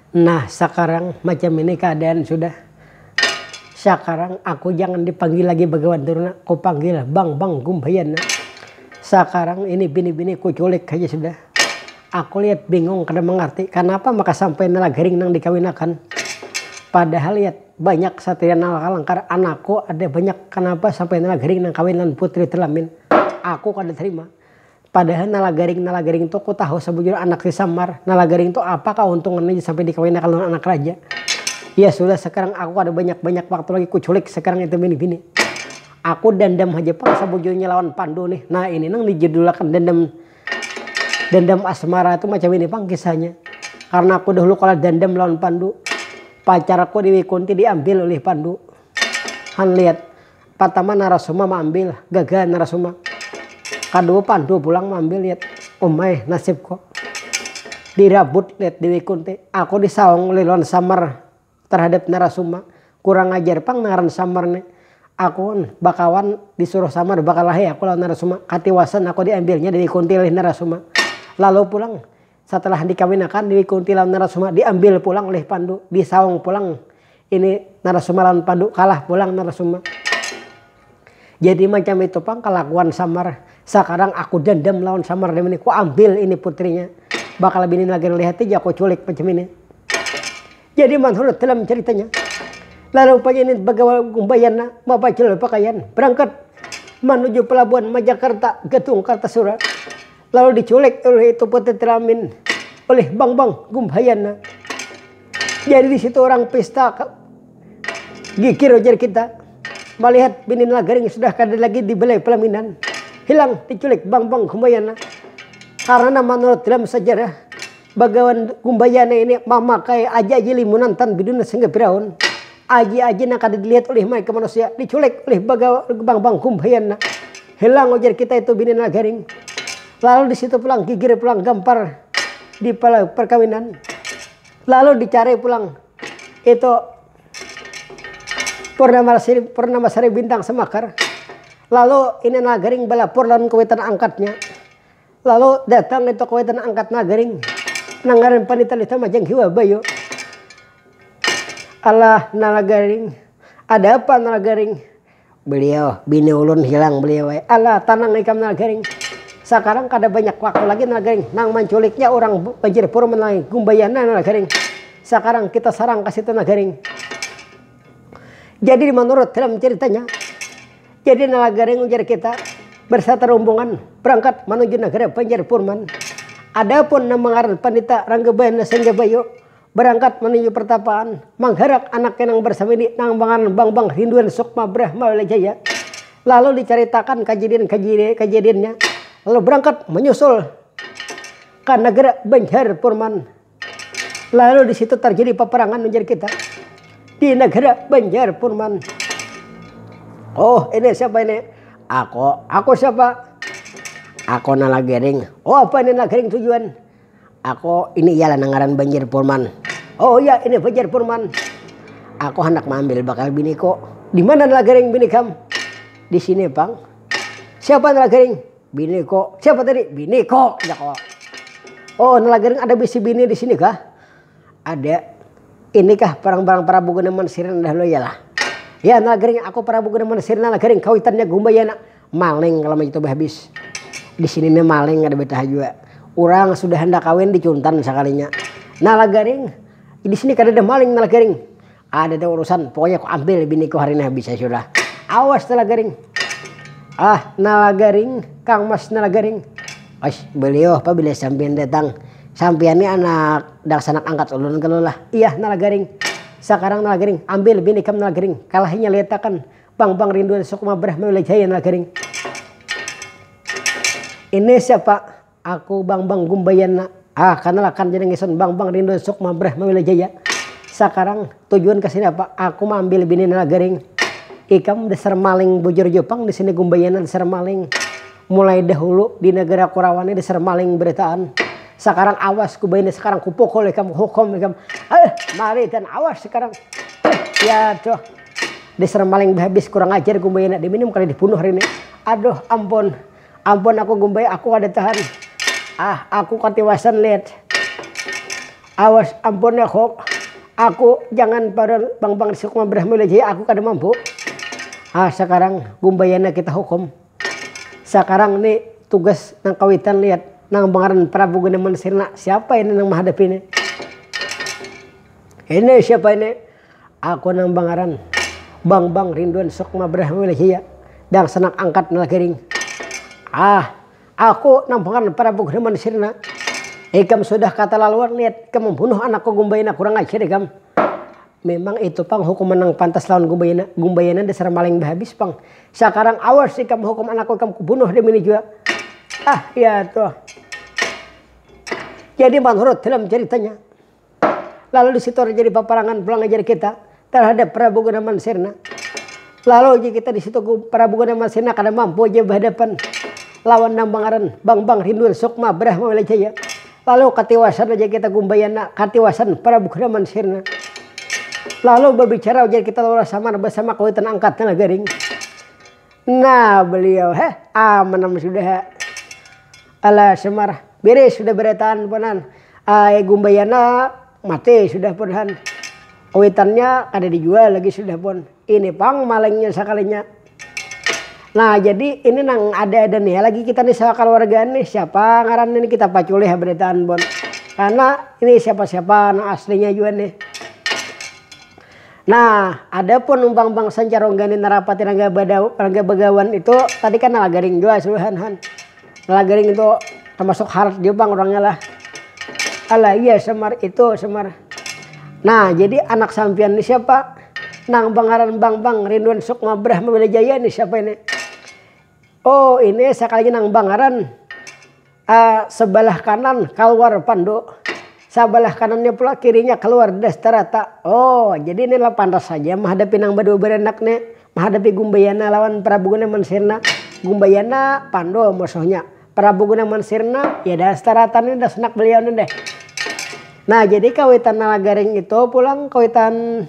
Nah sekarang macam ini keadaan sudah. Sekarang aku jangan dipanggil lagi Bagawan Durna, aku panggil Bang Gumbayana. Sekarang ini bini-bini ku culik aja sudah. Aku lihat bingung kada mengerti kenapa maka sampai nalagaring nang dikawinakan. Padahal lihat banyak satria nalangkar anakku ada banyak, kenapa sampai nalagaring nang kawinan putri telamin. Aku kada terima. Padahal nalagaring itu aku tahu sebujur anak si Samar. Nalagaring itu apa keuntungannya sampai dikawinakan anak raja. Ya sudah sekarang aku ada banyak waktu lagi ku culik sekarang itu bini-bini. Aku dendam aja pak sebujurnya lawan Pandu nih. Nah ini nang dijudulakan dendam asmara itu macam ini pang kisahnya. Karena aku dahulu kalau dendam lawan Pandu, pacar aku Dewi Kunti diambil oleh Pandu. Han lihat pertama Narasoma mengambil, gagal Narasoma. Kedua Pandu pulang mengambil, lihat umai nasib kok dirabut lihat Dewi Kunti. Aku disaung oleh lawan Samar terhadap Narasoma. Kurang ajar pang ngaran Samar nih. Aku bakawan disuruh Samar bakal lahir aku lawan Narasoma. Katiwasan aku diambilnya Dewi Kunti oleh Narasoma. Lalu pulang setelah dikawinakan Dewi Kunti lawan Narasoma diambil pulang oleh Pandu. Disaung pulang ini Narasoma lawan Pandu, kalah pulang Narasoma. Jadi macam itu pang kelakuan Samar. Sekarang aku dendam lawan Samar ini, ku ambil ini putrinya. Bakal bini lagi lihat aja aku culik macam ini. Jadi menurut dalam ceritanya. Lalu penyanyi Bagawan Gumbayana membajul pakaian berangkat menuju pelabuhan Majakarta, Gedung Kartasura. Lalu diculik oleh itu putri telamin oleh Bang Gumbayana. Jadi di situ orang pesta gigir rojer kita melihat bini Nalagaring sudah kada lagi di balai pelaminan. Hilang diculik Bang Gumbayana. Karena menurut dalam sejarah Bagawan Gumbayana ini memakai aji-aji limunan tan biduna sehingga biraun. Aji-aji nak kada dilihat oleh mereka manusia diculik oleh Bang Gumbayana. Hilang ujar kita itu bini Nalagaring. Lalu di situ pulang gigir pulang gampar di perkawinan. Lalu dicari pulang itu Purnama Sari Bintang Semakar. Lalu ini Nalagaring balapor lawan kawitan angkatnya. Lalu datang itu kawitan angkat Nalagaring. Nangaran panitan itu majang hiwa bayo. Allah Nalagaring. Ada apa Nalagaring? Beliau bini ulun hilang beliau. Allah tanang ikam Nalagaring. Sekarang kada banyak waktu lagi Nalagaring. Nang menculiknya orang banjir pur menang Gumbayana Nalagaring. Sekarang kita sarang ke situ Nalagaring. Jadi menurut dalam ceritanya, jadi Nalagaring ujar kita bersatu rombongan berangkat menuju negara Banjar Purman. Adapun nama ngaran Pandita Ranggabayana Senggabayo berangkat menuju pertapaan mengharap anak yang bersama ini nang bangan Bang Rinduan Sukma Brahma Jaya. Lalu diceritakan kejadiannya. Lalu berangkat menyusul ke negara Banjar Purman. Lalu di situ terjadi peperangan ujar kita di negara Banjar Purman. Oh ini siapa ini? Aku siapa? Aku Nalagaring. Oh apa ini Nalagaring tujuan? Aku ini ialah nangaran Banjar Purman. Oh iya ini Banjar Purman. Aku hendak mengambil bakal bini kok. Di mana Nalagaring bini kam? Di sini bang. Siapa Nalagaring? Bini kok. Siapa tadi? Bini kok. Ya kok. Oh Nalagaring ada bisi bini di sini kah? Ada. Inikah barang-barang Prabu Gunawan Sirna dahulu ya lah. Ya Nalagaring aku Prabu Gunawan Sirna Nalagaring kawitannya Gumbayana. Maling kalau itu habis. Di sini nih maling ada betah juga. Orang sudah hendak kawin dicuntan sekalinya. Nalagaring di sini kada ada maling Nalagaring. Ada urusan pokoknya aku ambil biniku hari ini habis sudah. Awas Nalagaring. Ah Nalagaring Kang Mas Nalagaring. Beliau apa bila sampean datang. Sampean ini anak daksanak angkat ulun kalau lah. Iya Nalagaring. Sekarang Nalagaring ambil bini kam Nalagaring. Kalahnya letakkan Bang Rinduan Sukma Brahma Jaya Nalagaring. Ini siapa? Aku Bang Gumbayana. Karena akan jadi ngison Bang Rinduan Sukma Brahma Jaya. Sekarang tujuan ke sini apa? Aku mengambil bini Nalagaring. Ikam dasar maling bujur Jepang di sini Gumbayana dasar maling. Mulai dahulu di negara Korawan ini dasar maling beritaan. Sekarang awas Gumbayana sekarang kupukul kamu hukum kamu. Mari dan awas sekarang. Ya tuh. Dasar maling habis kurang ajar Gumbayana diminum kali dibunuh hari ini. Aduh ampun. Ampun aku Gumbay aku ada tahan. Aku katiwasan lihat. Awas ampun ya kok. Aku jangan pada bang Sukma Brahma aja aku kada mampu. Sekarang gumbayana kita hukum. Sekarang nih tugas nang kawitan lihat nang bangaran Prabu Gunaman Sirna. Siapa ini nang menghadapi ini? Ini siapa ini? Aku nang bangaran Bang Rinduan Sukma Brahma aja. Dan senak angkat nalagering. Aku nang bangaran Prabu Gunaman Sirna. Ikam sudah kata laluan lihat ikam membunuh anakku Gumbayana kurang ajar ikam. Memang itu pang hukuman yang pantas lawan Gumbayana. Gumbayana dasar maling habis pang. Sekarang awas ikam hukum anakku ikam kubunuh demi ini juga. Ya tuh. Jadi menurut dalam ceritanya. Lalu di situ terjadi peperangan pulang ajar kita terhadap Prabu Gunaman Sirna. Lalu kita di situ Prabu Gunaman Sirna kada mampu aja berhadapan lawan nang bangaran Bang Rinduan Sukma Brahma Jaya. Lalu katiwasan aja kita Gumbayana, katiwasan Prabu Gunaman Sirna. Lalu berbicara aja kita lalu sama bersama kawitan angkatnya garing. Nah beliau aman sudah. Alah Semar, beres sudah beretan punan. Gumbayana mati sudah punan. Kawitannya ada dijual lagi sudah pun. Ini pang malingnya sekalinya. Nah jadi ini nang ada nih lagi kita nih sama keluarga nih siapa ngaran ini kita paculih beritaan bon karena ini siapa nah aslinya juga nih. Nah ada pun bang Sancarongganin Narapati Rangga Begawan itu tadi kan nalagaring juga suluhan nalagaring itu termasuk harat dia bang orangnya lah. Alah iya Semar itu Semar. Nah jadi anak sampian ini siapa? Nang bangaran Bang Rinduan Sukma Brahma Jaya ini siapa ini? Oh ini sekali nang bangaran sebelah kanan keluar Pandu, sebelah kanannya pula kirinya keluar Dastarata. Oh jadi inilah pantas saja menghadapi nang badu berenak nih, menghadapi Gumbayana lawan Prabu Gunaman Sirna. Gumbayana Pandu musuhnya, Prabu Gunaman Sirna ya Dastarata nih udah senak beliau nih deh. Nah jadi kawitan nalagaring itu pulang kawitan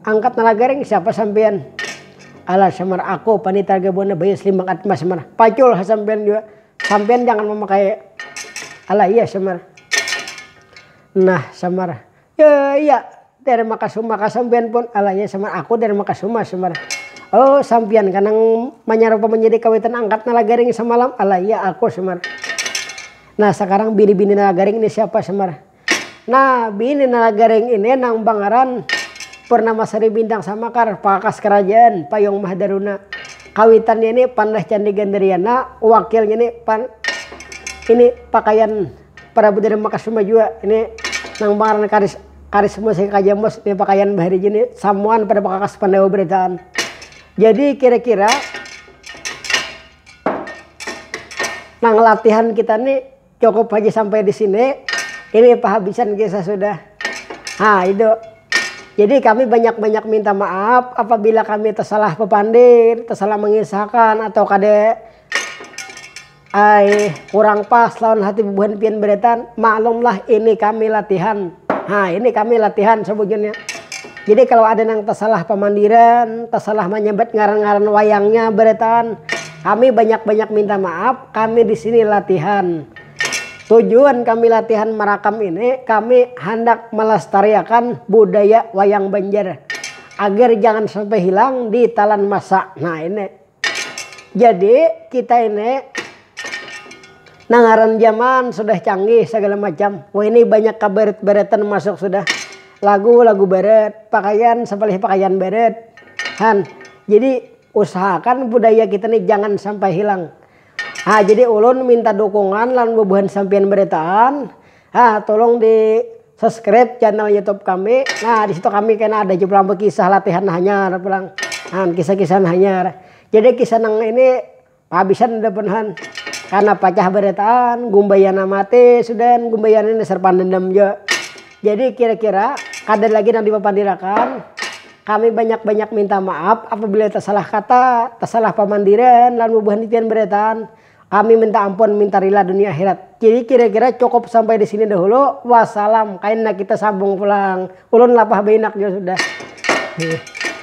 angkat nalagaring siapa sampean? Alah Semar aku Panita Gabona Bayu Slimbang Atma Semar. Pacul sampean juga. Sampean jangan memakai. Alah iya Semar. Nah Semar. Ya iya dari Makasuma sampean pun. Alah iya Semar aku dari Makasuma Semar. Oh sampean kanang manyarupa menjadi kawitan angkat nalagaring semalam. Alah iya aku Semar. Nah sekarang bini-bini nalagaring ini siapa Semar? Nah bini nalagaring ini nang bangaran Purnama Sari Bintang Samakar, Pakas Kerajaan, Payung Mahdaruna. Kawitannya ini Pandah Candi Gandariana, wakilnya ini pakaian Prabu dari Makasuma juga. Ini nang bangaran karis musik kajamos, ini pakaian bahari ini samuan pada Pakas Pandawa beritaan. Jadi kira-kira nang latihan kita nih cukup aja sampai di sini. Ini penghabisan kisah sudah. Itu. Jadi kami banyak-banyak minta maaf apabila kami tersalah pepandir, tersalah mengisahkan atau kade kurang pas lawan hati bubuhan pian beretan. Maklumlah ini kami latihan. Ini kami latihan sebujurnya. Jadi kalau ada yang tersalah pemandiran, tersalah menyebut ngaran-ngaran wayangnya beretan, kami banyak-banyak minta maaf. Kami di sini latihan. Tujuan kami latihan merakam ini, kami hendak melestarikan budaya wayang Banjar agar jangan sampai hilang di talan masa. Nah ini, jadi kita ini nangaran zaman sudah canggih segala macam. Wah ini banyak kabaret-baretan masuk sudah, lagu-lagu baret, pakaian seperti pakaian baret. Jadi usahakan budaya kita ini jangan sampai hilang. Jadi ulun minta dukungan lan bubuhan sampean beritaan. Tolong di subscribe channel YouTube kami. Nah di situ kami kena ada jeplang kisah latihan hanyar pulang. Kisah-kisah hanyar. Jadi kisah nang ini habisan udah penahan. Karena pacah beritaan, Gumbayana mati sudah, Gumbayana ini serpan dendam juga. Jadi kira-kira kadar lagi nanti dipapandirakan. Kami banyak-banyak minta maaf apabila tersalah kata, tersalah pemandiran, lan bubuhan titian beritaan. Kami minta ampun, minta rela dunia akhirat. Jadi kira-kira cukup sampai di sini dahulu. Wassalam. Kainna kita sambung pulang. Ulun lapah benak juga sudah.